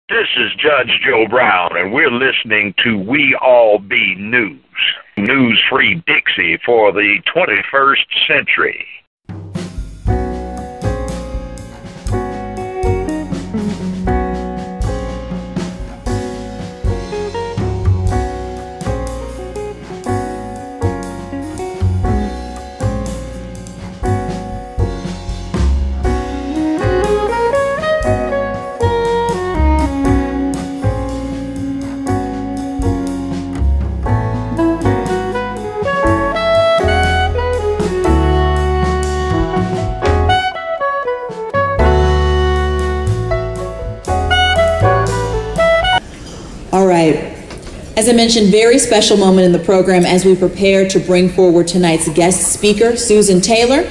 This is Judge Joe Brown, and we're listening to We All Be News. News-free Dixie for the 21st century. All right. As I mentioned, very special moment in the program as we prepare to bring forward tonight's guest speaker, Susan Taylor.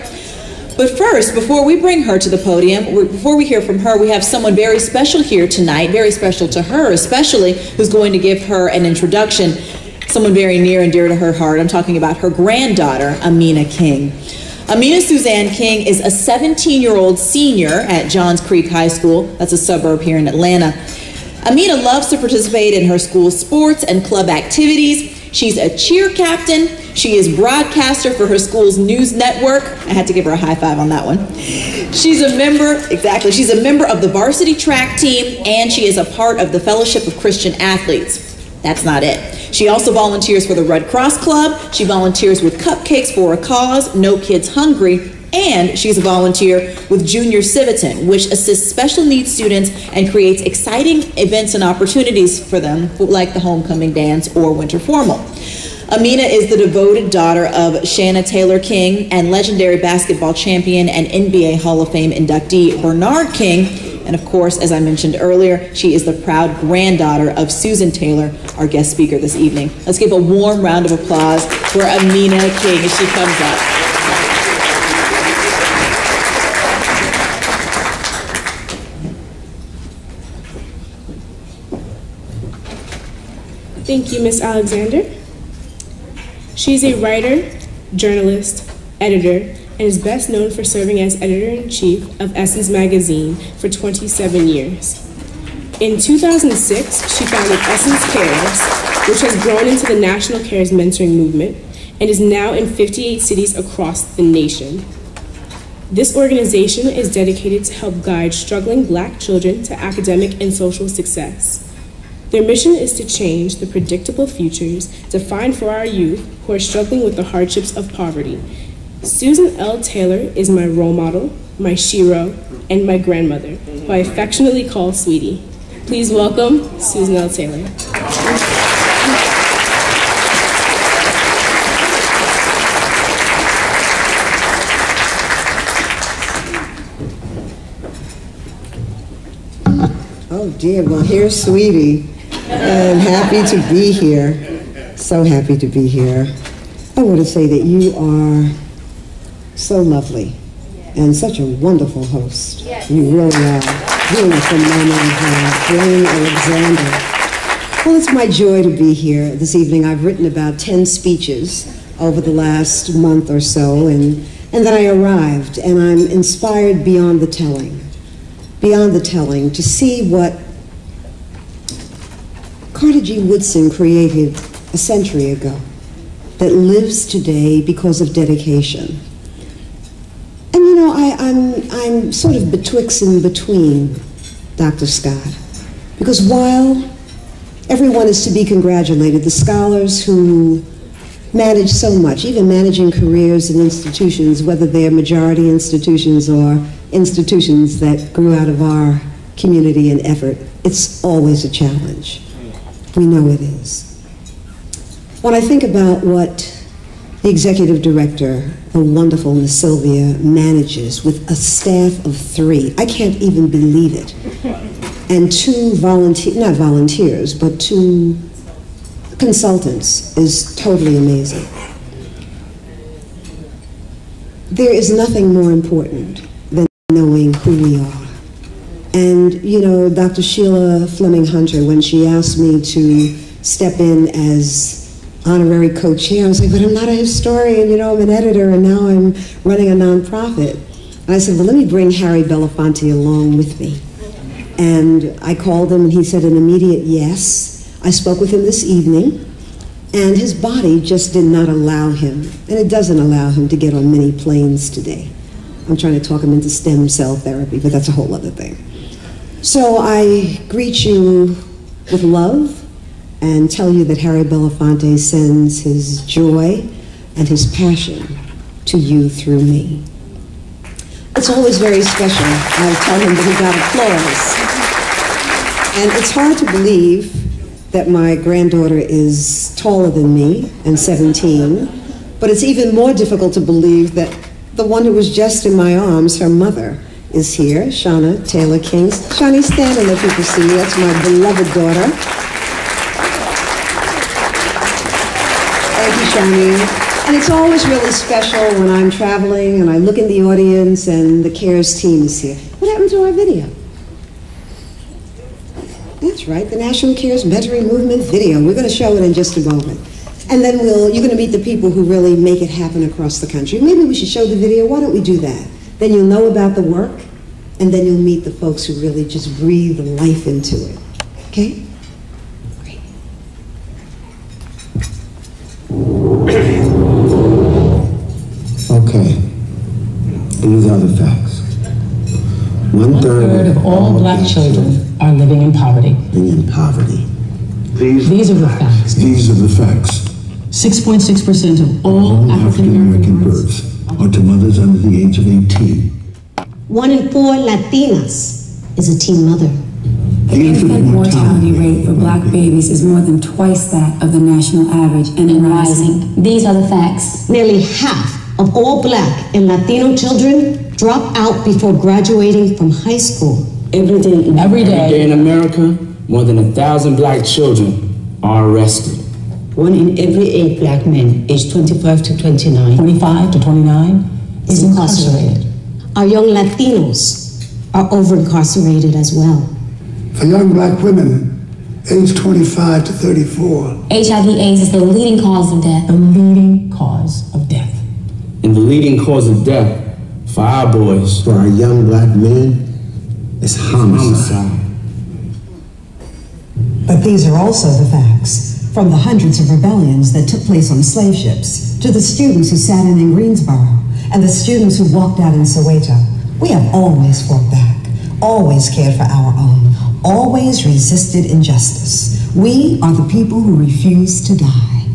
But first, before we bring her to the podium, before we hear from her, we have someone very special here tonight, very special to her especially, who's going to give her an introduction, someone very near and dear to her heart. I'm talking about her granddaughter, Amina King. Amina Suzanne King is a 17-year-old senior at Johns Creek High School. That's a suburb here in Atlanta. Amina loves to participate in her school's sports and club activities. She's a cheer captain. She is broadcaster for her school's news network. I had to give her a high five on that one. She's a member of the varsity track team, and she is a part of the Fellowship of Christian Athletes. That's not it. She also volunteers for the Red Cross Club. She volunteers with Cupcakes for a Cause, No Kids Hungry, and she's a volunteer with Junior Civitan, which assists special needs students and creates exciting events and opportunities for them, like the homecoming dance or winter formal. Amina is the devoted daughter of Shanna Taylor King and legendary basketball champion and NBA Hall of Fame inductee Bernard King. And of course, as I mentioned earlier, she is the proud granddaughter of Susan Taylor, our guest speaker this evening. Let's give a warm round of applause for Amina King as she comes up. Thank you, Ms. Alexander. She's a writer, journalist, editor, and is best known for serving as editor-in-chief of Essence magazine for 27 years. In 2006, she founded Essence Cares, which has grown into the National Cares Mentoring Movement and is now in 58 cities across the nation. This organization is dedicated to help guide struggling Black children to academic and social success. Their mission is to change the predictable futures defined for our youth who are struggling with the hardships of poverty. Susan L. Taylor is my role model, my shero, and my grandmother, who I affectionately call Sweetie. Please welcome Susan L. Taylor. Oh dear, well here's Sweetie. I'm happy to be here, so happy to be here. I want to say that you are so lovely and such a wonderful host. You really are. Doing a phenomenal job. Jane Alexander. Well, it's my joy to be here this evening. I've written about 10 speeches over the last month or so, and then I arrived, and I'm inspired beyond the telling to see what Carter G. Woodson created a century ago that lives today because of dedication. And you know, I'm sort of betwixt and between, Dr. Scott, because while everyone is to be congratulated, the scholars who manage so much, even managing careers in institutions, whether they're majority institutions or institutions that grew out of our community and effort, it's always a challenge. We know it is. When I think about what the executive director, the wonderful Miss Sylvia, manages with a staff of 3, I can't even believe it, and 2 not volunteers, but 2 consultants is totally amazing. There is nothing more important than knowing who we are. And, you know, Dr. Sheila Fleming Hunter, when she asked me to step in as honorary co-chair, I was like, but I'm not a historian, you know, I'm an editor, and now I'm running a nonprofit. And I said, well, let me bring Harry Belafonte along with me. And I called him and he said an immediate yes. I spoke with him this evening, and his body just did not allow him, and it doesn't allow him to get on many planes today. I'm trying to talk him into stem cell therapy, but that's a whole other thing. So I greet you with love and tell you that Harry Belafonte sends his joy and his passion to you through me. It's always very special. I tell him that he got applause. And it's hard to believe that my granddaughter is taller than me and 17, but it's even more difficult to believe that the one who was just in my arms, her mother, is here, Shauna Taylor King. Shawnee, stand and let people see you. That's my beloved daughter. Thank you, Shawnee. And it's always really special when I'm traveling and I look in the audience and the CARES team is here. What happened to our video? That's right, the National CARES Mentoring Movement video. We're going to show it in just a moment. And then you're going to meet the people who really make it happen across the country. Maybe we should show the video. Why don't we do that? Then you'll know about the work, and then you'll meet the folks who really just breathe life into it. Okay? Great. Okay. These are the facts. One third of all black children are living in poverty. Living in poverty. These are the facts. These are the facts. 6.6% of all African-American births are to mothers under the age of 18. 1 in 4 Latinas is a teen mother. The infant mortality rate for black babies is more than twice that of the national average and rising. These are the facts. Nearly half of all black and Latino children drop out before graduating from high school. Every day in America, more than 1,000 black children are arrested. 1 in every 8 black men aged 25 to 29, 25 to 29 is incarcerated. Our young Latinos are over-incarcerated as well. For young black women, aged 25 to 34. HIV/AIDS is the leading cause of death. The leading cause of death. And the leading cause of death for our boys, For our young black men, is homicide. But these are also the facts. From the hundreds of rebellions that took place on slave ships, to the students who sat in Greensboro, and the students who walked out in Soweto, we have always fought back, always cared for our own, always resisted injustice. We are the people who refuse to die.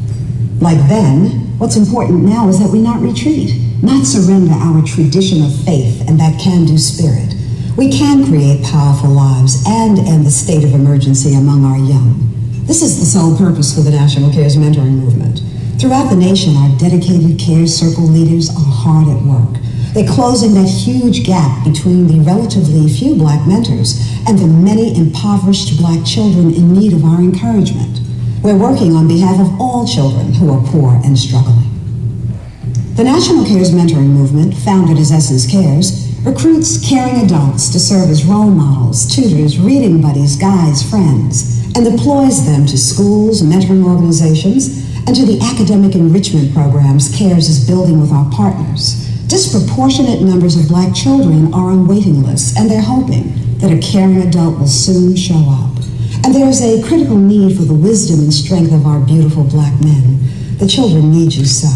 Like then, what's important now is that we not retreat, not surrender our tradition of faith and that can-do spirit. We can create powerful lives and end the state of emergency among our young. This is the sole purpose for the National CARES Mentoring Movement. Throughout the nation, our dedicated CARES Circle leaders are hard at work. They're closing that huge gap between the relatively few black mentors and the many impoverished black children in need of our encouragement. We're working on behalf of all children who are poor and struggling. The National CARES Mentoring Movement, founded as Essence Cares, recruits caring adults to serve as role models, tutors, reading buddies, guides, friends, and deploys them to schools, mentoring organizations, and to the academic enrichment programs CARES is building with our partners. Disproportionate numbers of black children are on waiting lists, and they're hoping that a caring adult will soon show up. And there is a critical need for the wisdom and strength of our beautiful black men. The children need you so.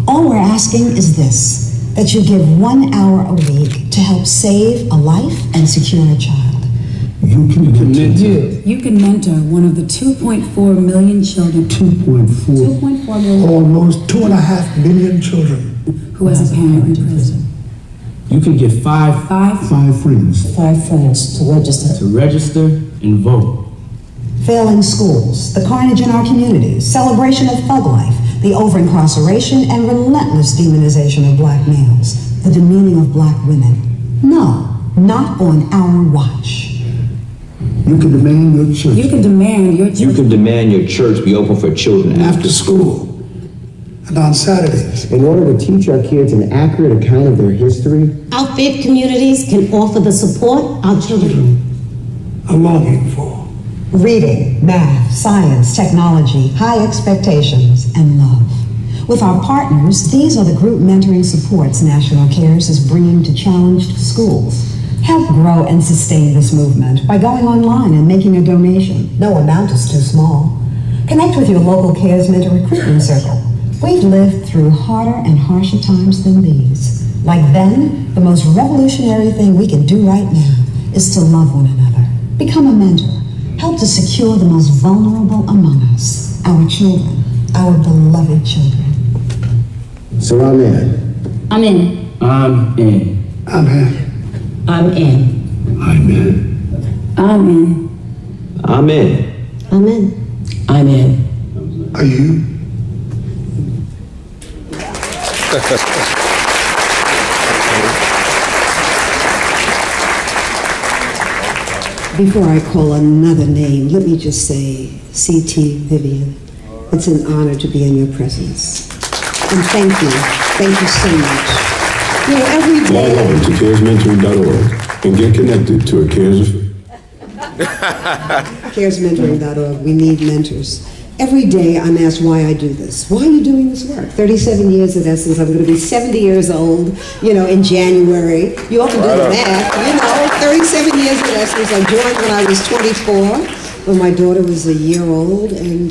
All we're asking is this, that you give 1 hour a week to help save a life and secure a child. You can mentor one of the 2.4 million children. 2.4 million. Almost 2.5 million children. Who has a parent in prison. You can get five friends. 5 friends to register and vote. Failing schools, the carnage in our communities, celebration of thug life, the over-incarceration and relentless demonization of black males, the demeaning of black women. No, not on our watch. You can demand your church. You can demand your church be open for children after school and on Saturdays. In order to teach our kids an accurate account of their history, Our faith communities can offer the support our children are longing for. Reading, math, science, technology, high expectations, and love. With our partners, these are the group mentoring supports National CARES is bringing to challenged schools. Help grow and sustain this movement by going online and making a donation. No amount is too small. Connect with your local CARES Mentor Recruitment Circle. We've lived through harder and harsher times than these. Like then, the most revolutionary thing we can do right now is to love one another. Become a mentor. Help to secure the most vulnerable among us, our children, our beloved children. So I'm in. I'm in. I'm in. I'm in. I'm in. I'm in. I'm in. I'm in. I'm in. I'm in. Are you? Before I call another name, let me just say, C.T. Vivian, it's an honor to be in your presence. And thank you so much. You know, every day... Log on to caresmentoring.org and get connected to a CARES... caresmentoring.org, we need mentors. Every day I'm asked why I do this. Why are you doing this work? 37 years at Essence. I'm going to be 70 years old, you know, in January. You all can do the math, you know. 37 years at Essence. I joined when I was 24, when my daughter was a year old, and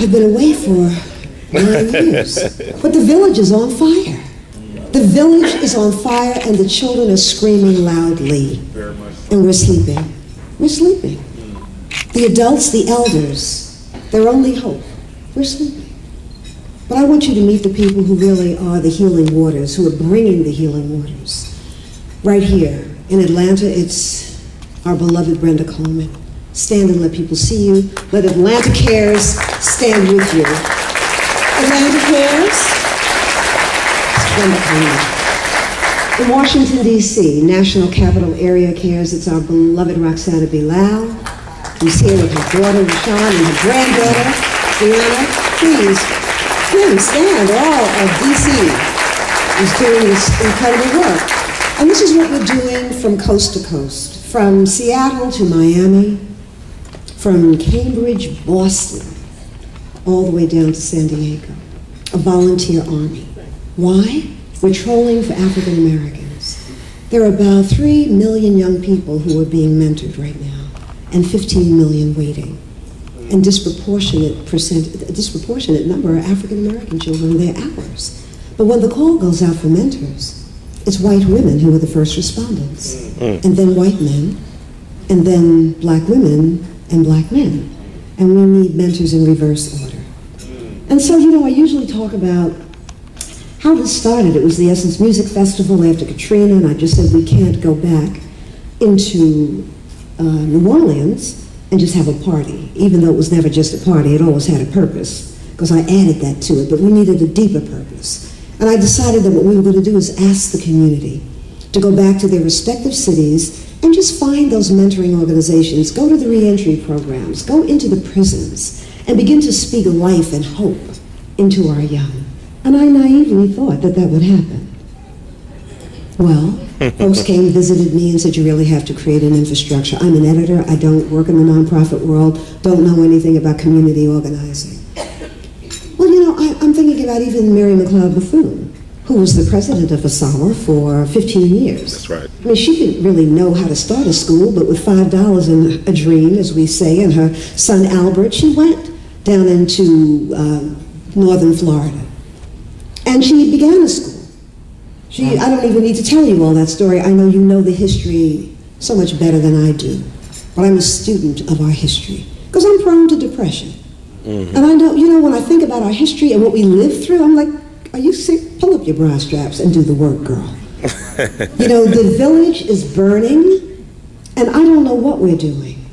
I've been away for 9 years. But the village is on fire. The village is on fire, and the children are screaming loudly. And we're sleeping. We're sleeping. The adults, the elders, their only hope. We're sleeping. But I want you to meet the people who really are the healing waters, who are bringing the healing waters. Right here in Atlanta, it's our beloved Brenda Coleman. Stand and let people see you. Let Atlanta Cares stand with you. Atlanta Cares, it's Brenda Coleman. In Washington, D.C., National Capital Area Cares, it's our beloved Roxana Bilal. Who's here with her daughter, Rashawn, and her granddaughter, Brianna. Please stand. All of D.C. is doing this incredible work. And this is what we're doing from coast to coast, from Seattle to Miami, from Cambridge, Boston, all the way down to San Diego, a volunteer army. Why? We're trolling for African Americans. There are about 3 million young people who are being mentored right now, and 15 million waiting. And a disproportionate number are African American children, they're ours. But when the call goes out for mentors, it's white women who are the first respondents, and then white men, and then black women and black men. And we need mentors in reverse order. And so, you know, I usually talk about how this started. It was the Essence Music Festival after Katrina, and I just said we can't go back into New Orleans and just have a party, even though it was never just a party, it always had a purpose, because I added that to it, but we needed a deeper purpose. And I decided that what we were going to do is ask the community to go back to their respective cities and just find those mentoring organizations, go to the reentry programs, go into the prisons, and begin to speak life and hope into our young. And I naively thought that that would happen. Well, folks came, visited me, and said, you really have to create an infrastructure. I'm an editor. I don't work in the nonprofit world, don't know anything about community organizing. Well, you know, I'm thinking about even Mary McLeod Bethune, who was the president of ASAWA for 15 years. That's right. I mean, she didn't really know how to start a school, but with $5 and a dream, as we say, and her son Albert, she went down into northern Florida. And she began a school. I don't even need to tell you all that story. I know you know the history so much better than I do. But I'm a student of our history, because I'm prone to depression. And I know, you know, when I think about our history and what we lived through, I'm like, are you sick? Pull up your bra straps and do the work, girl. You know, the village is burning, and I don't know what we're doing.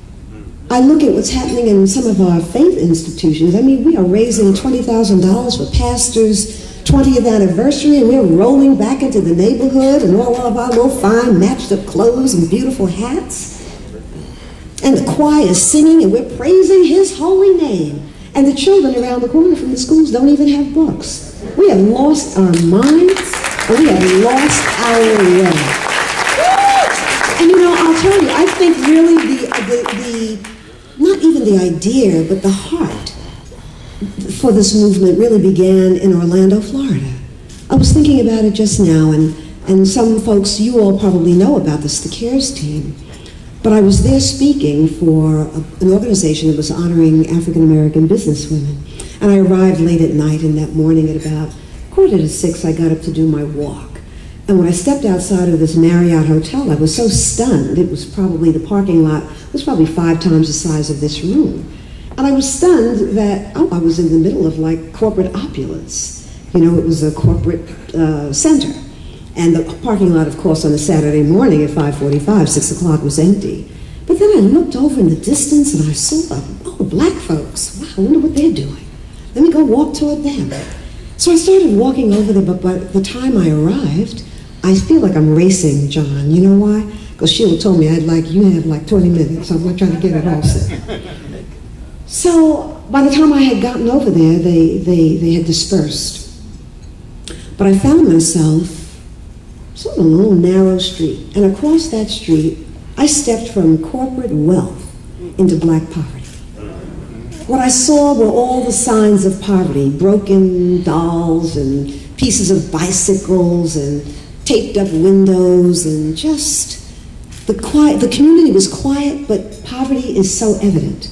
I look at what's happening in some of our faith institutions. I mean, we are raising $20,000 for pastors' 20th anniversary, and we're rolling back into the neighborhood and all of our little fine matched up clothes and beautiful hats. And the choir is singing, and we're praising his holy name. And the children around the corner from the schools don't even have books. We have lost our minds, and we have lost our way. And you know, I'll tell you, I think really not even the idea, but the heart for this movement really began in Orlando, Florida. I was thinking about it just now, and And some folks, you all probably know about this, the CARES team. But I was there speaking for an organization that was honoring African-American businesswomen. And I arrived late at night, and that morning at about 5:45, I got up to do my walk. And when I stepped outside of this Marriott hotel, I was so stunned. It was probably, the parking lot was probably 5 times the size of this room. And I was stunned that, I was in the middle of like corporate opulence. You know, it was a corporate center. And the parking lot, of course, on a Saturday morning at 5:45, 6 o'clock was empty. But then I looked over in the distance and I saw, black folks. Wow, I wonder what they're doing. Let me go walk toward them. So I started walking over there, but by the time I arrived, I feel like I'm racing, John. You know why? Because Sheila told me you have like 20 minutes, so I'm not trying to get it all set. So by the time I had gotten over there, they had dispersed. But I found myself sort of a little narrow street, and across that street, I stepped from corporate wealth into black poverty. What I saw were all the signs of poverty, broken dolls and pieces of bicycles and taped up windows, and just the community was quiet, but poverty is so evident.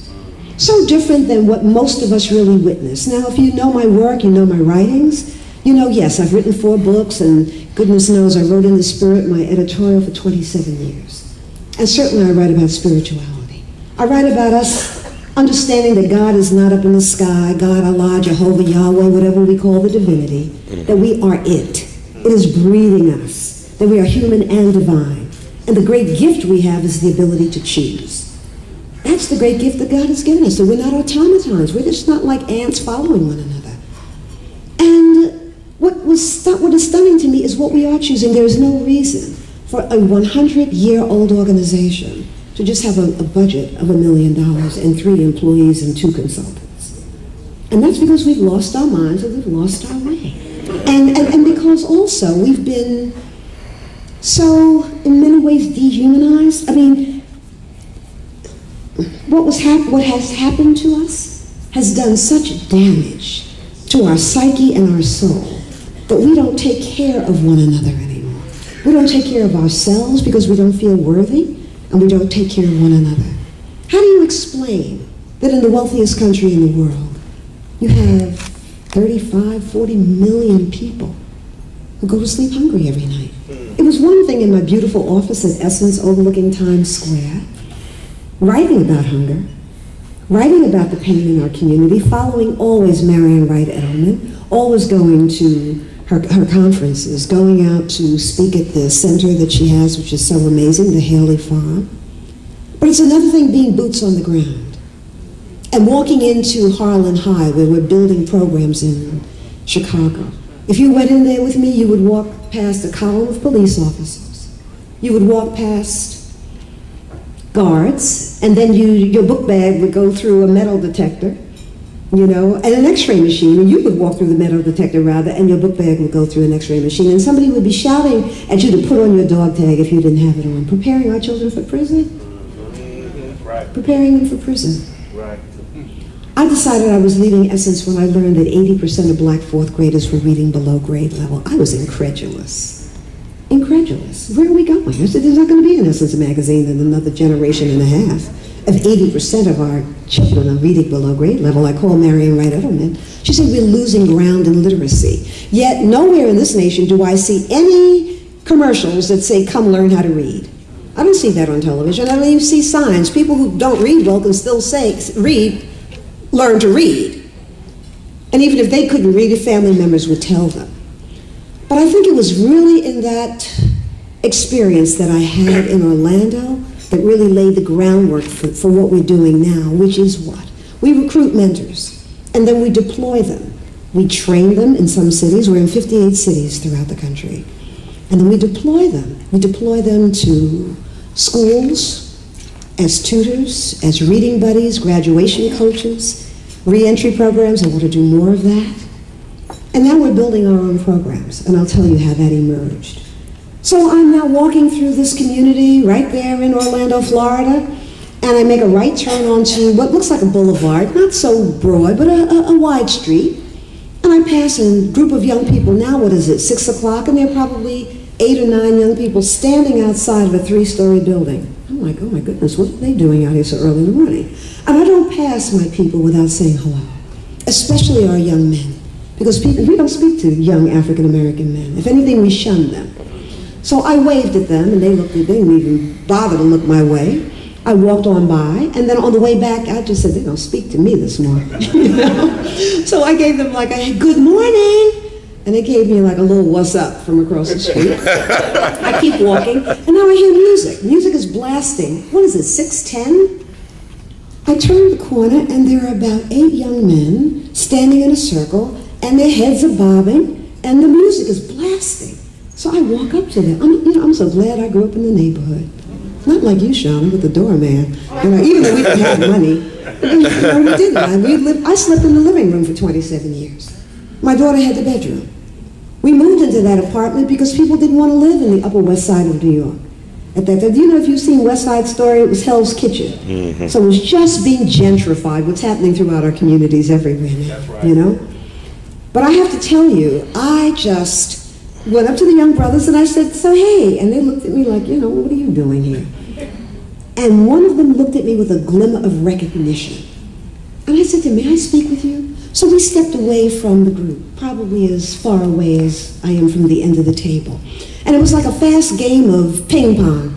So different than what most of us really witness. Now, if you know my work, you know my writings, you know, yes, I've written 4 books, and goodness knows I wrote in the Spirit, my editorial, for 27 years. And certainly I write about spirituality. I write about us understanding that God is not up in the sky, God, Allah, Jehovah, Yahweh, whatever we call the divinity, that we are it. It is breathing us, that we are human and divine. And the great gift we have is the ability to choose. That's the great gift that God has given us, that we're not automatons. We're just not like ants following one another. And what is stunning to me is what we are choosing. There is no reason for a 100-year-old organization to just have a budget of $1 million and 3 employees and 2 consultants. And that's because we've lost our minds and we've lost our way. And because also we've been so, in many ways, dehumanized. I mean, what has happened to us has done such damage to our psyche and our soul that we don't take care of one another anymore. We don't take care of ourselves because we don't feel worthy, and we don't take care of one another. How do you explain that in the wealthiest country in the world, you have 35, 40 million people who go to sleep hungry every night? It was one thing in my beautiful office at Essence overlooking Times Square, writing about hunger, writing about the pain in our community, following always Marian Wright Edelman, always going to her conferences, going out to speak at the center that she has, which is so amazing, the Haley Farm. But it's another thing being boots on the ground and walking into Harlan High, where we're building programs in Chicago. If you went in there with me, you would walk past a column of police officers. You would walk past guards, and then your book bag would go through a metal detector, you know, and an x-ray machine, and you would walk through the metal detector rather, and your book bag would go through an x-ray machine, and somebody would be shouting at you to put on your dog tag if you didn't have it on. Preparing our children for prison? Right. Preparing them for prison. Right. I decided I was leaving Essence when I learned that 80% of black 4th graders were reading below grade level. I was incredulous. Incredulous. Where are we going? I said, there's not going to be an Essence magazine in another generation and a half. If 80% of our children are reading below grade level, I called Marian Wright Edelman. She said, we're losing ground in literacy. Yet nowhere in this nation do I see any commercials that say, come learn how to read. I don't see that on television. I don't even see signs. People who don't read well can still say, learn to read. And even if they couldn't read, family members would tell them. But I think it was really in that experience that I had in Orlando that really laid the groundwork for what we're doing now, which is what? We recruit mentors, and then we deploy them. We train them in some cities. We're in 58 cities throughout the country. And then we deploy them. We deploy them to schools, as tutors, as reading buddies, graduation coaches, re-entry programs. I want to do more of that. And now we're building our own programs, and I'll tell you how that emerged. So I'm now walking through this community right there in Orlando, Florida, and I make a right turn onto what looks like a boulevard, not so broad, but a wide street. And I pass a group of young people, now what is it, 6 o'clock, and they're probably 8 or 9 young people standing outside of a 3-story building. I'm like, oh my goodness, what are they doing out here so early in the morning? And I don't pass my people without saying hello, especially our young men, because we don't speak to young African American men. If anything, we shun them. So I waved at them, and they didn't even bother to look my way. I walked on by, and then on the way back, I just said, they're going to speak to me this morning. You know? So I gave them like a good morning. And they gave me like a little what's up from across the street. I keep walking, and now I hear music. Music is blasting. What is it, 6:10? I turn the corner, and there are about 8 young men standing in a circle, and their heads are bobbing, and the music is blasting. So I walk up to them. I'm so glad I grew up in the neighborhood. Not like you, Shauna, with the doorman. Even though we didn't have money, we didn't. I slept in the living room for 27 years. My daughter had the bedroom. We moved into that apartment because people didn't want to live in the Upper West Side of New York. At that time, do you know if you've seen West Side Story? It was Hell's Kitchen. Mm-hmm. So it was just being gentrified. What's happening throughout our communities everywhere now. That's right. You know? But I have to tell you, I just went up to the young brothers and I said, so hey, and they looked at me like, what are you doing here? And one of them looked at me with a glimmer of recognition. And I said to him, may I speak with you? So we stepped away from the group, probably as far away as I am from the end of the table. And it was like a fast game of ping pong.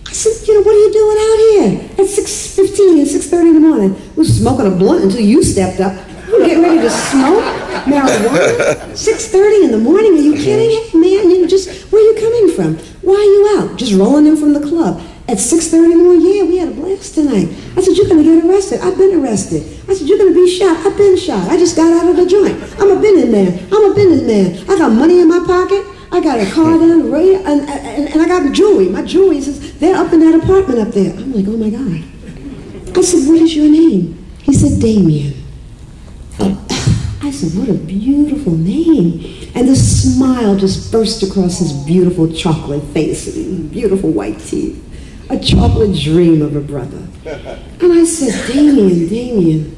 I said, what are you doing out here at 6:15 and 6:30 in the morning? We were smoking a blunt until you stepped up. We were getting ready to smoke marijuana. 6:30 in the morning, are you kidding? Hey man, where are you coming from? Why are you out? Just rolling in from the club. At 6:30 in the morning, yeah, we had a blast tonight. I said, you're gonna get arrested. I've been arrested. I said, you're gonna be shot. I've been shot. I just got out of the joint. I'm a business man. I'm a business man. I got money in my pocket. I got a car down the road, and I got jewelry. My jewelry says, they're up in that apartment up there. I'm like, oh my God. I said, what is your name? He said, Damien. I said, what a beautiful name. And this smile just burst across his beautiful chocolate face and his beautiful white teeth. A chocolate dream of a brother. And I said, Damien.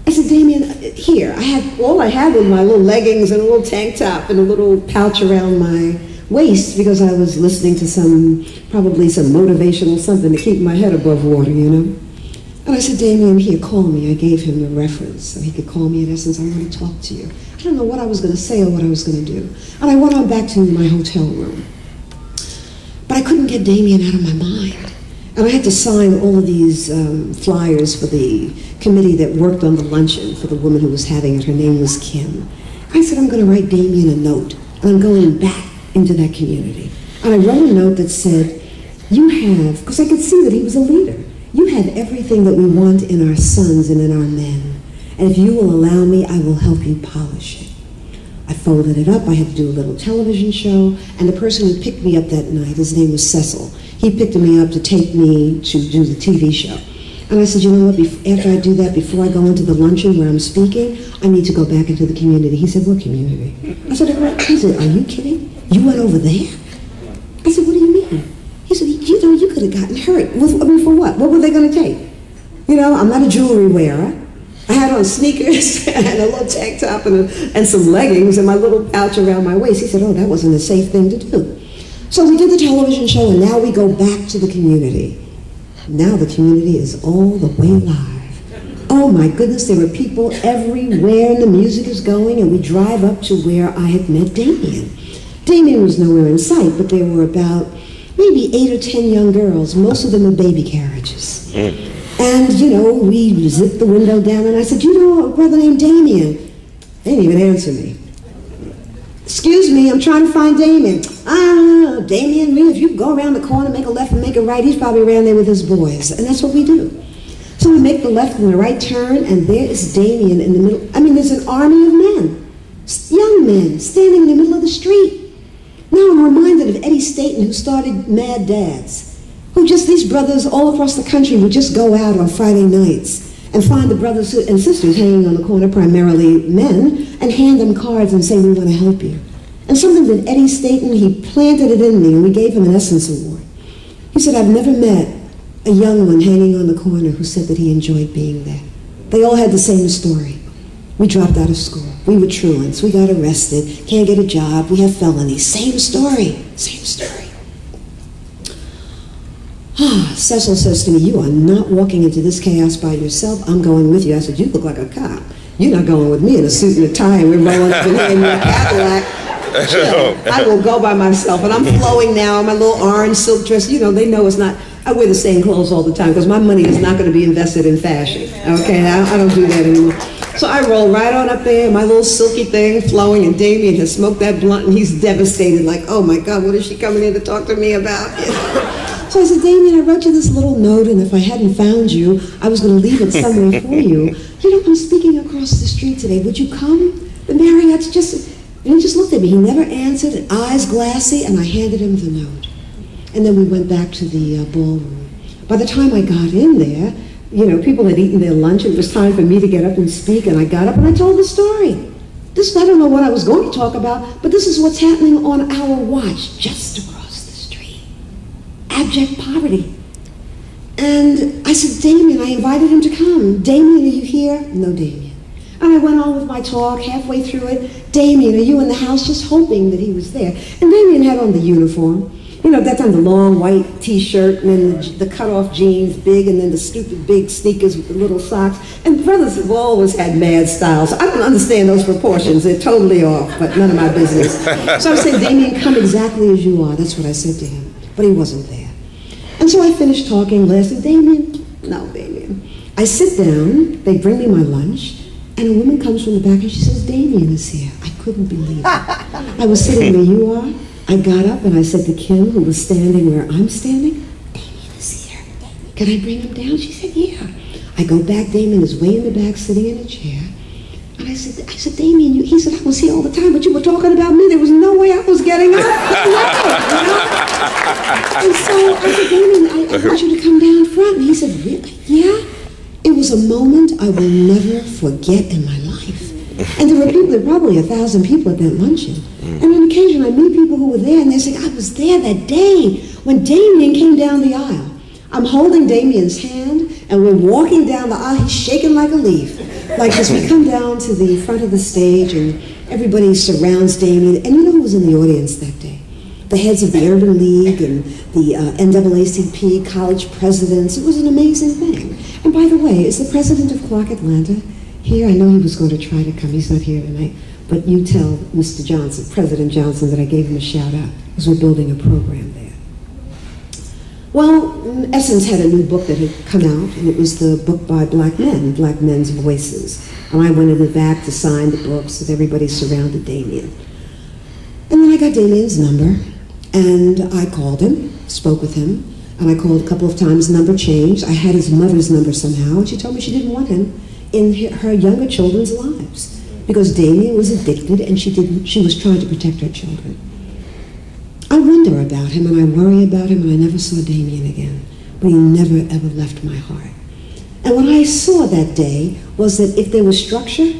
I said, Damien, here, all I had was my little leggings and a little tank top and a little pouch around my waist because I was listening to probably some motivational something to keep my head above water, And I said, Damien, here, call me. I gave him the reference so he could call me. In essence, I want to talk to you. I don't know what I was going to say or what I was going to do. And I went on back to my hotel room. But I couldn't get Damien out of my mind. And I had to sign all of these flyers for the committee that worked on the luncheon for the woman who was having it. Her name was Kim. I said, I'm going to write Damien a note, and I'm going back into that community. And I wrote a note that said, you have, because I could see that he was a leader, you have everything that we want in our sons and in our men. And if you will allow me, I will help you polish it. I folded it up. I had to do a little television show. And the person who picked me up that night, his name was Cecil. He picked me up to take me to do the TV show. And I said, you know what, after I do that, before I go into the luncheon where I'm speaking, I need to go back into the community. He said, what community? I said, are you kidding? You went over there? I said, what do you mean? He said, you could have gotten hurt. For what? What were they going to take? I'm not a jewelry wearer. I had on sneakers and a little tank top and some leggings and my little pouch around my waist. He said, oh, that wasn't a safe thing to do. So we did the television show, and now we go back to the community. Now the community is all the way live. Oh my goodness, there were people everywhere, and the music is going, and we drive up to where I had met Damien. Damien was nowhere in sight, but there were about maybe 8 or 10 young girls, most of them in baby carriages. And, we zipped the window down, and I said, a brother named Damien? They didn't even answer me. Excuse me, I'm trying to find Damien. Damien, if you go around the corner, make a left and make a right, he's probably around there with his boys. And that's what we do. So we make the left and the right turn, and there is Damien in the middle. There's an army of men, young men, standing in the middle of the street. Now I'm reminded of Eddie Staten, who started Mad Dads, these brothers all across the country would just go out on Friday nights and find the brothers and sisters hanging on the corner, primarily men, and hand them cards and say, we want to help you. And something that Eddie Staten, he planted it in me, and we gave him an Essence Award. He said, I've never met a young one hanging on the corner who said that he enjoyed being there. They all had the same story. We dropped out of school. We were truants. We got arrested. Can't get a job. We have felonies. Same story. Same story. Cecil says to me, you are not walking into this chaos by yourself. I'm going with you. I said, you look like a cop. You're not going with me in a suit and a tie and we're rolling up in here in your Cadillac. Chill. I will go by myself. And I'm flowing now in my little orange silk dress. You know, they know it's not, I wear the same clothes all the time because my money is not going to be invested in fashion. Okay, I don't do that anymore. So I roll right on up there, my little silky thing flowing, and Damien has smoked that blunt and he's devastated, like, oh my God, what is she coming in to talk to me about? So I said, Damien, I wrote you this little note, and if I hadn't found you, I was going to leave it somewhere for you. You know, I'm speaking across the street today. Would you come? The Marriott's and he just looked at me. He never answered, eyes glassy, and I handed him the note. And then we went back to the ballroom. By the time I got in there, you know, people had eaten their lunch. It was time for me to get up and speak, and I got up and I told the story. I don't know what I was going to talk about, but this is what's happening on our watch, just across the street. Abject poverty. And I said, Damien, I invited him to come. Damien, are you here? No, Damien. And I went on with my talk, halfway through it. Damien, are you in the house? Just hoping that he was there. And Damien had on the uniform. You know, at that time, the long white T-shirt, and then the cut-off jeans, big, and then the stupid big sneakers with the little socks. And brothers have always had mad styles. I don't understand those proportions. They're totally off, but none of my business. So I said, Damien, come exactly as you are. That's what I said to him. But he wasn't there. And so I finished talking, said, Damien, no, Damien. I sit down, they bring me my lunch, and a woman comes from the back and she says, Damien is here. I couldn't believe it. I was sitting where you are. I got up and I said to Kim, who was standing where I'm standing, Damien is here. Can I bring him down? She said, yeah. I go back, Damien is way in the back sitting in a chair. And I said, Damien, he said, I was here all the time, but you were talking about me. There was no way I was getting up. And so I said, Damien, I want you to come down front. And he said, really? Yeah. It was a moment I will never forget in my life. And there were probably 1,000 people at that luncheon. And on occasion, I meet people who were there, and they're saying, I was there that day when Damien came down the aisle. I'm holding Damien's hand, and we're walking down the aisle. He's shaking like a leaf. Like as we come down to the front of the stage, and everybody surrounds Damien. And you know who was in the audience that day? The heads of the Urban League and the NAACP college presidents. It was an amazing thing. And by the way, is the president of Clark Atlanta here? I know he was going to try to come. He's not here tonight. But you tell Mr. Johnson, President Johnson, that I gave him a shout out because we're building a program there. Well, Essence had a new book that had come out, and it was the book by Black men, Black Men's Voices. And I went in the back to sign the books, and everybody surrounded Damien. And then I got Damien's number, and I called him, spoke with him, and I called a couple of times, number changed. I had his mother's number somehow, and she told me she didn't want him in her younger children's lives because Damien was addicted and she was trying to protect her children. I wonder about him and I worry about him, and I never saw Damien again, but he never ever left my heart. And what I saw that day was that if there was structure,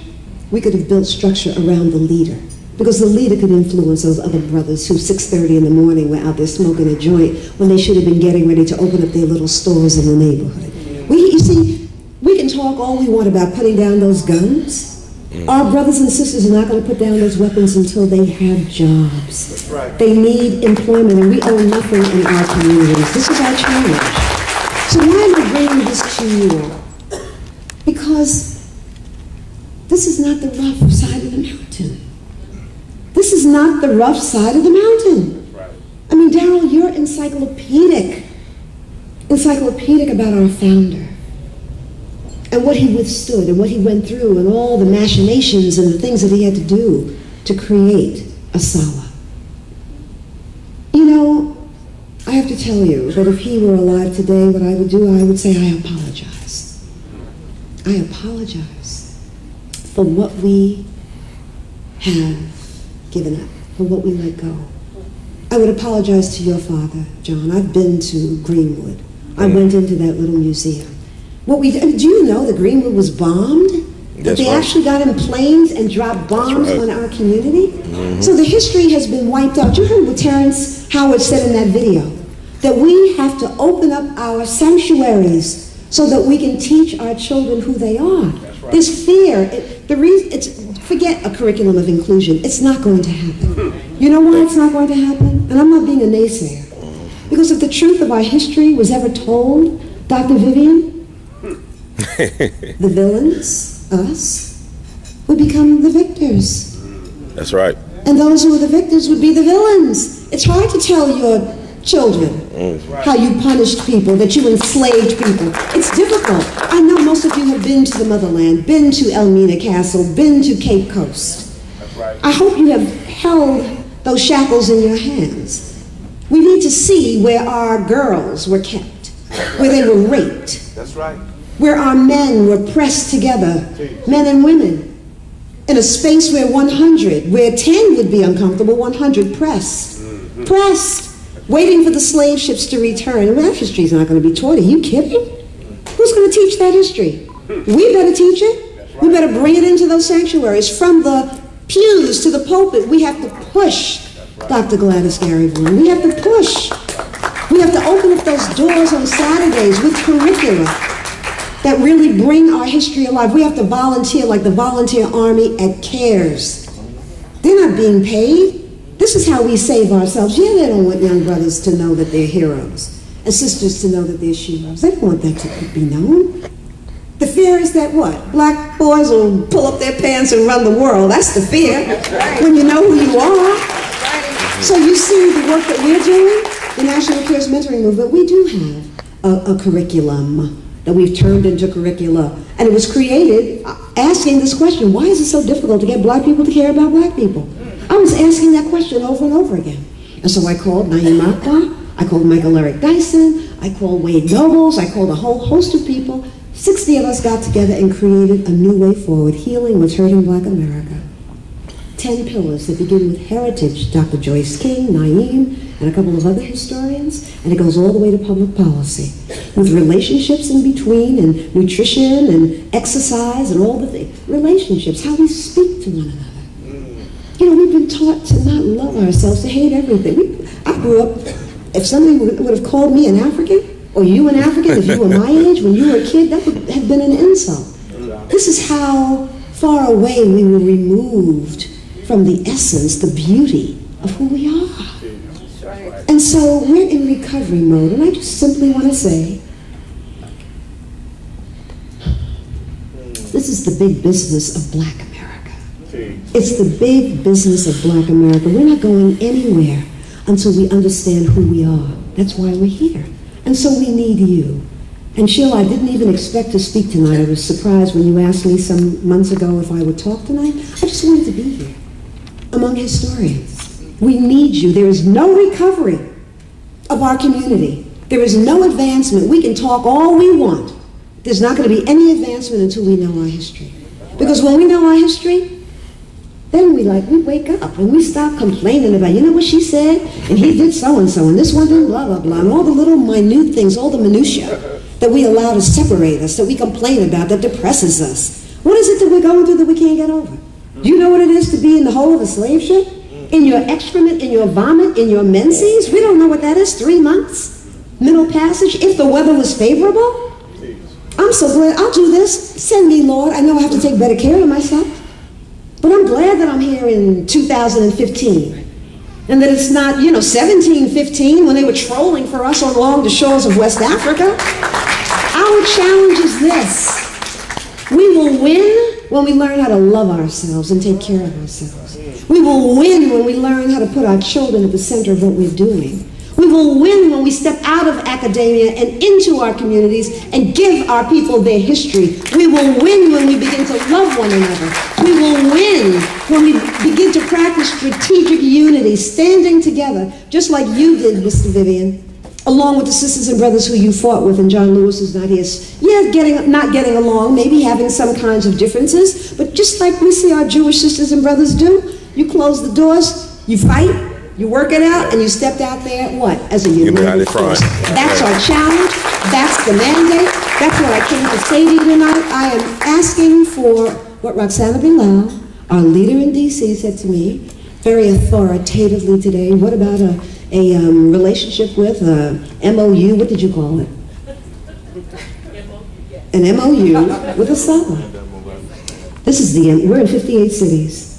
we could have built structure around the leader, because the leader could influence those other brothers who 6:30 in the morning were out there smoking a joint when they should have been getting ready to open up their little stores in the neighborhood. You see, we can talk all we want about putting down those guns. Our brothers and sisters are not going to put down those weapons until they have jobs. That's right. They need employment, and we own nothing in our communities. This is our challenge. So why am I bringing this to you all? Because this is not the rough side of the mountain. This is not the rough side of the mountain. Right. I mean, Daryl, you're encyclopedic about our founder and what he withstood and what he went through and all the machinations and the things that he had to do to create ASALA. You know, I have to tell you that if he were alive today, what I would do, I would say, I apologize. I apologize for what we have given up, for what we let go. I would apologize to your father, John. I've been to Greenwood. I went into that little museum. Do you know that Greenwood was bombed? That they actually got in planes and dropped bombs on our community? So the history has been wiped out. You heard what Terrence Howard said in that video, that we have to open up our sanctuaries so that we can teach our children who they are. Right. There's fear. Forget a curriculum of inclusion. It's not going to happen. You know why it's not going to happen? And I'm not being a naysayer. Because if the truth of our history was ever told, Dr. Vivian, the villains, us, would become the victors. That's right. And those who are the victors would be the villains. It's hard to tell your children how you punished people, that you enslaved people. It's difficult. I know most of you have been to the motherland, been to Elmina Castle, been to Cape Coast. I hope you have held those shackles in your hands. We need to see where our girls were kept, where they were raped. That's right. Where our men were pressed together, men and women, in a space where 100, where 10 would be uncomfortable, 100 pressed. Pressed. Waiting for the slave ships to return. Well, that history's not going to be taught. Are you kidding? Who's going to teach that history? We better teach it. We better bring it into those sanctuaries. From the pews to the pulpit, we have to push Dr. Gladys Garibald. We have to push. We have to open up those doors on Saturdays with curricula that really bring our history alive. We have to volunteer like the volunteer army at CARES. They're not being paid. This is how we save ourselves. Yeah, they don't want young brothers to know that they're heroes and sisters to know that they're sheroes. They don't want that to be known. The fear is that what? Black boys will pull up their pants and run the world. That's the fear. When you know who you are. So you see the work that we're doing, the National Cares Mentoring Movement, we do have a curriculum that we've turned into curricula. And it was created asking this question, why is it so difficult to get black people to care about black people? I was asking that question over and over again. And so I called Naeem Akbar, I called Michael Eric Dyson, I called Wade Nobles, I called a whole host of people. 60 of us got together and created a new way forward, healing what's hurting Black America. 10 pillars that begin with heritage, Dr. Joyce King, Naeem, and a couple of other historians, and it goes all the way to public policy, with relationships in between, and nutrition, and exercise, and all the things. Relationships, how we speak to one another. You know, we've been taught to not love ourselves, to hate everything. I grew up, if somebody would have called me an African, or you an African, if you were my age, when you were a kid, that would have been an insult. This is how far away we were removed from the essence, the beauty of who we are. And so we're in recovery mode, and I just simply want to say, this is the big business of Black America. It's the big business of Black America. We're not going anywhere until we understand who we are. That's why we're here. And so we need you. And Sheila, I didn't even expect to speak tonight. I was surprised when you asked me some months ago if I would talk tonight. I just wanted to be here among historians. We need you. There is no recovery of our community. There is no advancement. We can talk all we want. There's not going to be any advancement until we know our history. Because when we know our history, then we wake up and we stop complaining about, you know what she said, and he did so-and-so, and this one did blah, blah, blah, and all the little minute things, all the minutiae that we allow to separate us, that we complain about, that depresses us. What is it that we're going through that we can't get over? Do you know what it is to be in the hold of a slave ship? In your excrement, in your vomit, in your menses? We don't know what that is, 3 months? Middle passage, if the weather was favorable? I'm so glad, I'll do this, send me, Lord. I know I have to take better care of myself. But I'm glad that I'm here in 2015. And that it's not, 1715 when they were trolling for us along the shores of West Africa. Our challenge is this. We will win when we learn how to love ourselves and take care of ourselves. We will win when we learn how to put our children at the center of what we're doing. We will win when we step out of academia and into our communities and give our people their history. We will win when we begin to love one another. We will win when we begin to practice strategic unity, standing together, just like you did, Mr. Vivian, along with the sisters and brothers who you fought with, and John Lewis is not here. Yeah, not getting along, maybe having some kinds of differences, but just like we see our Jewish sisters and brothers do, you close the doors, you fight, you work it out, and you stepped out there, what? As a united force. That's our challenge. That's the mandate. That's what I came to say to you tonight. I am asking for what Roxana Bilal, our leader in D.C., said to me very authoritatively today. What about a relationship with a MOU? What did you call it? An MOU with a Saba. This is the end. We're in 58 cities.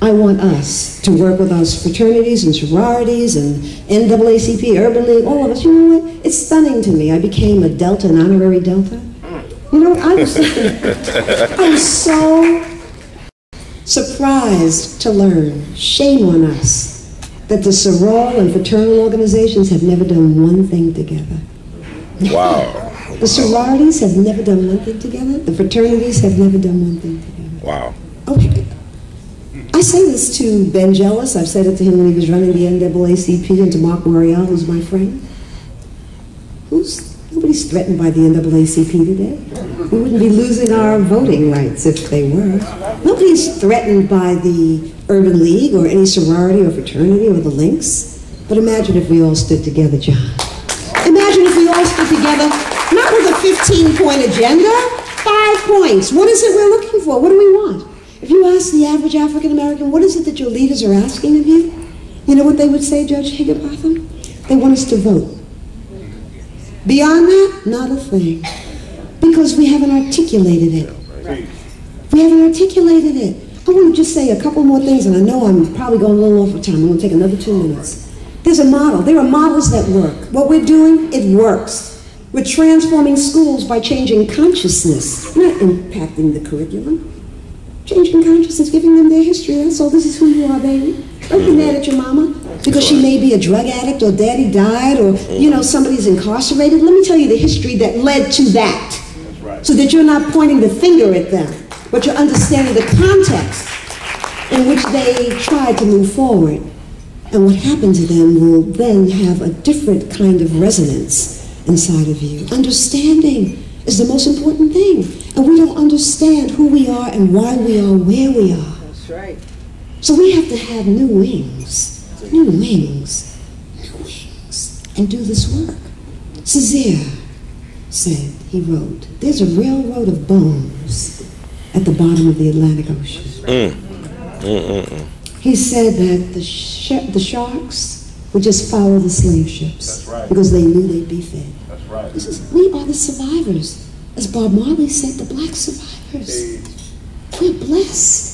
I want us to work with our fraternities and sororities and NAACP, Urban League, all of us. You know what? It's stunning to me. I became a Delta, an honorary Delta. You know, I was so surprised to learn, shame on us, that the soror and fraternal organizations have never done one thing together. Wow. The sororities have never done one thing together. The fraternities have never done one thing together. Wow. Okay. I say this to Ben Jealous. I've said it to him when he was running the NAACP, and to Mark Morial, who's my friend. Nobody's threatened by the NAACP today. We wouldn't be losing our voting rights if they were. Nobody's threatened by the Urban League or any sorority or fraternity or the links. But imagine if we all stood together, John. Imagine if we all stood together, not with a 15-point agenda, 5 points. What is it we're looking for? What do we want? If you ask the average African American, what is it that your leaders are asking of you? You know what they would say, Judge Higginbotham? They want us to vote. Beyond that, not a thing. Because we haven't articulated it. We haven't articulated it. I want to just say a couple more things, and I know I'm probably going a little over time. I'm going to take another 2 minutes. There's a model. There are models that work. What we're doing, it works. We're transforming schools by changing consciousness, not impacting the curriculum. Changing consciousness, giving them their history. That's all. This is who you are, baby. Don't be mad at your mama because she may be a drug addict or daddy died or, you know, somebody's incarcerated. Let me tell you the history that led to that. So that you're not pointing the finger at them, but you're understanding the context in which they tried to move forward. And what happened to them will then have a different kind of resonance inside of you. Understanding is the most important thing. And we don't understand who we are and why we are where we are. That's right. So we have to have new wings, and do this work. Césaire said, he wrote, there's a railroad of bones at the bottom of the Atlantic Ocean. He said that the sharks would just follow the slave ships because they knew they'd be fed. That's right. We are the survivors. As Bob Marley said, the black survivors. We're blessed.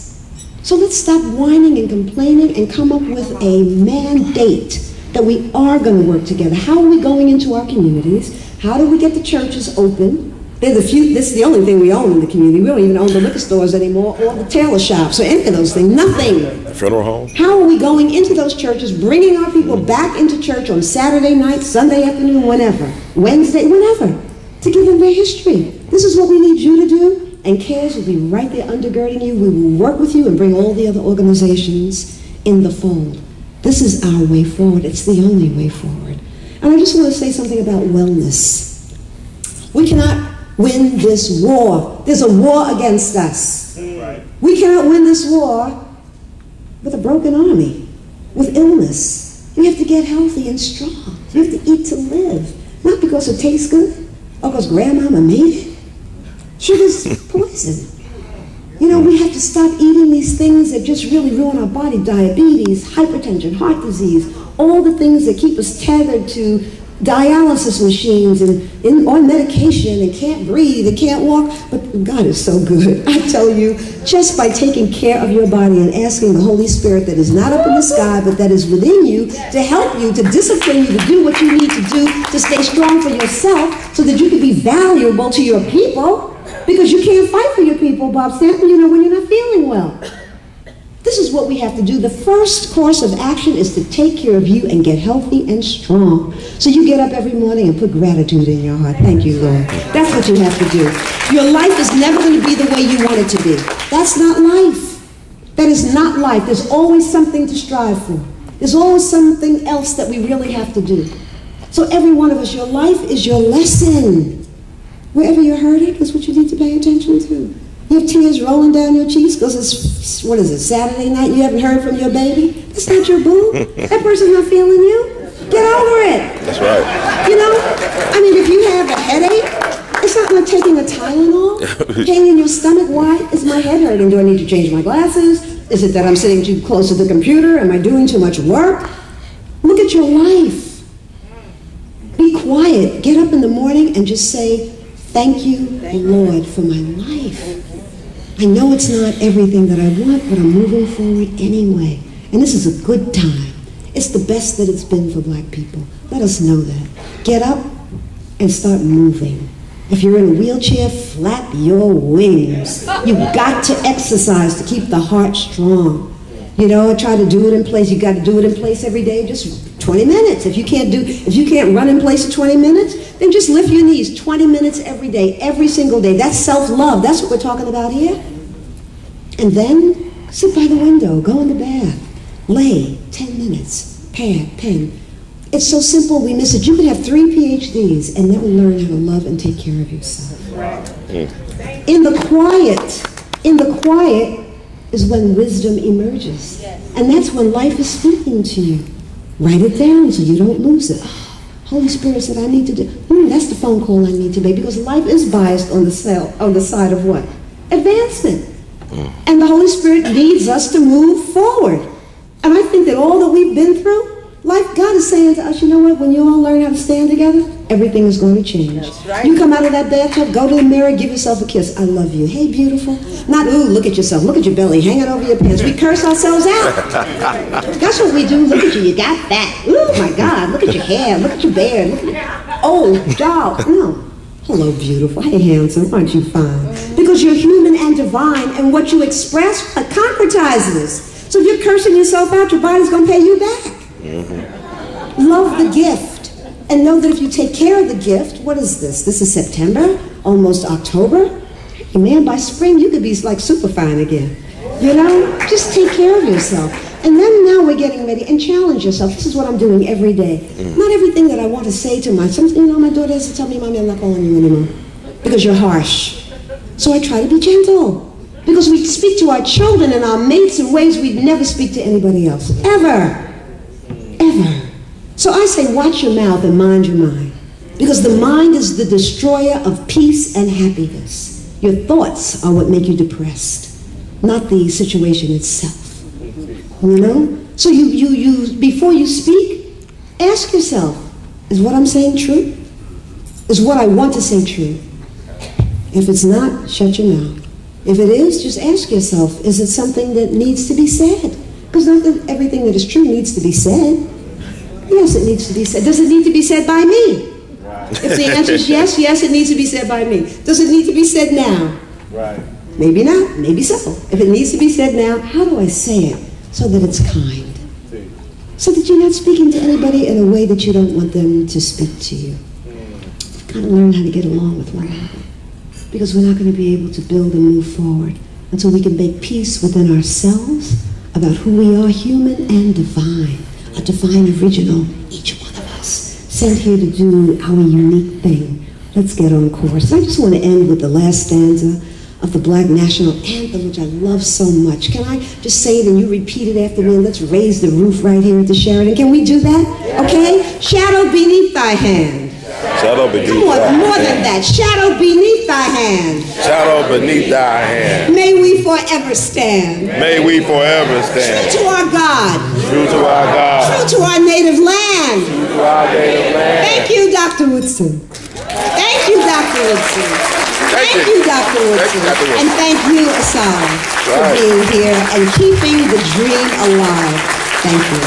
So let's stop whining and complaining and come up with a mandate that we are going to work together. How are we going into our communities? How do we get the churches open? This is the only thing we own in the community. We don't even own the liquor stores anymore or the tailor shops or any of those things. Nothing. Funeral home? How are we going into those churches, bringing our people back into church on Saturday night, Sunday afternoon, whenever, Wednesday, whenever, to give them their history? This is what we need you to do, and CARES will be right there undergirding you. We will work with you and bring all the other organizations in the fold. This is our way forward. It's the only way forward. And I just want to say something about wellness. We cannot win this war. There's a war against us. Right. We cannot win this war with a broken army, with illness. You have to get healthy and strong. You have to eat to live. Not because it tastes good, or because grandmama made it. Sugar's poison. You know, we have to stop eating these things that just really ruin our body. Diabetes, hypertension, heart disease, all the things that keep us tethered to dialysis machines and on medication and can't breathe and can't walk. But God is so good. I tell you, just by taking care of your body and asking the Holy Spirit that is not up in the sky but that is within you to help you, to discipline you, to do what you need to do, to stay strong for yourself so that you can be valuable to your people. Because you can't fight for your people, Bob Stanton, you know, when you're not feeling well. This is what we have to do. The first course of action is to take care of you and get healthy and strong. So you get up every morning and put gratitude in your heart. Thank you, Lord. That's what you have to do. Your life is never going to be the way you want it to be. That's not life. That is not life. There's always something to strive for. There's always something else that we really have to do. So every one of us, your life is your lesson. Wherever you're hurting, that's what you need to pay attention to. You have tears rolling down your cheeks because it's, what is it, Saturday night, you haven't heard from your baby? That's not your boo. That person's not feeling you. Get over it. That's right. You know, I mean, if you have a headache, it's not like taking a Tylenol. Pain in your stomach, why is my head hurting? Do I need to change my glasses? Is it that I'm sitting too close to the computer? Am I doing too much work? Look at your life. Be quiet. Get up in the morning and just say, thank you, Lord, for my life. I know it's not everything that I want, but I'm moving forward anyway. And this is a good time. It's the best that it's been for black people. Let us know that. Get up and start moving. If you're in a wheelchair, flap your wings. You've got to exercise to keep the heart strong. You know, try to do it in place. You got to do it in place every day, just 20 minutes. If you can't run in place for 20 minutes, then just lift your knees 20 minutes every day, every single day. That's self-love. That's what we're talking about here. And then sit by the window, go in the bath, lay 10 minutes, pad, pen. It's so simple, we miss it. You could have 3 PhDs and never learn how to love and take care of yourself. In the quiet is when wisdom emerges. And that's when life is speaking to you. Write it down so you don't lose it. Oh, Holy Spirit said, I need to do, that's the phone call I need to make, because life is biased on the side of what? Advancement. And the Holy Spirit needs us to move forward. And I think that all that we've been through, God is saying to us, you know what, when you all learn how to stand together, everything is going to change. Right. You come out of that bathtub, go to the mirror, give yourself a kiss. I love you. Hey, beautiful. Not, ooh, look at yourself. Look at your belly hanging over your pants. We curse ourselves out. That's what we do. Look at you. You got fat. Oh, my God. Look at your hair. Look at your beard. Look at oh, doll. No. Hello, beautiful. Hey, handsome. Aren't you fine? Because you're human and divine, and what you express concretizes. So if you're cursing yourself out, your body's going to pay you back. Love the gift, and know that if you take care of the gift, what is this? This is September, almost October. Hey man, by spring you could be like super fine again. You know, just take care of yourself. And then now we're getting ready, and challenge yourself. This is what I'm doing every day. Not everything that I want to say to my daughter has to tell me, Mommy, I'm not calling you anymore because you're harsh. So I try to be gentle, because we speak to our children and our mates in ways we'd never speak to anybody else, ever. Ever. So I say, watch your mouth and mind your mind, because the mind is the destroyer of peace and happiness. Your thoughts are what make you depressed, not the situation itself. You know? So you before you speak, ask yourself, is what I'm saying true? Is what I want to say true? If it's not, shut your mouth. If it is, just ask yourself, is it something that needs to be said? Because not everything that is true needs to be said. Yes, it needs to be said. Does it need to be said by me? Right. If the answer is yes, yes, it needs to be said by me. Does it need to be said now? Right. Maybe not, maybe so. If it needs to be said now, how do I say it so that it's kind? So that you're not speaking to anybody in a way that you don't want them to speak to you. We've got to learn how to get along with one another, because we're not going to be able to build and move forward until we can make peace within ourselves about who we are, human and divine, a divine original, each one of us, sent here to do our unique thing. Let's get on course. I just want to end with the last stanza of the Black National Anthem, which I love so much. Can I just say it and you repeat it after me? And let's raise the roof right here at the Sheraton. Can we do that? Okay? Shadow beneath thy hand. Shadow beneath Come on, thy more hand. than that. Shadow beneath thy hand. Shadow beneath thy hand. May we forever stand. May we forever stand. True to our God. True to our God. True to our native land. True to our native land. Thank you, Dr. Woodson. Thank you, Dr. Woodson. Thank you, Dr. Woodson. And thank you, A.L.L, for being here and keeping the dream alive. Thank you.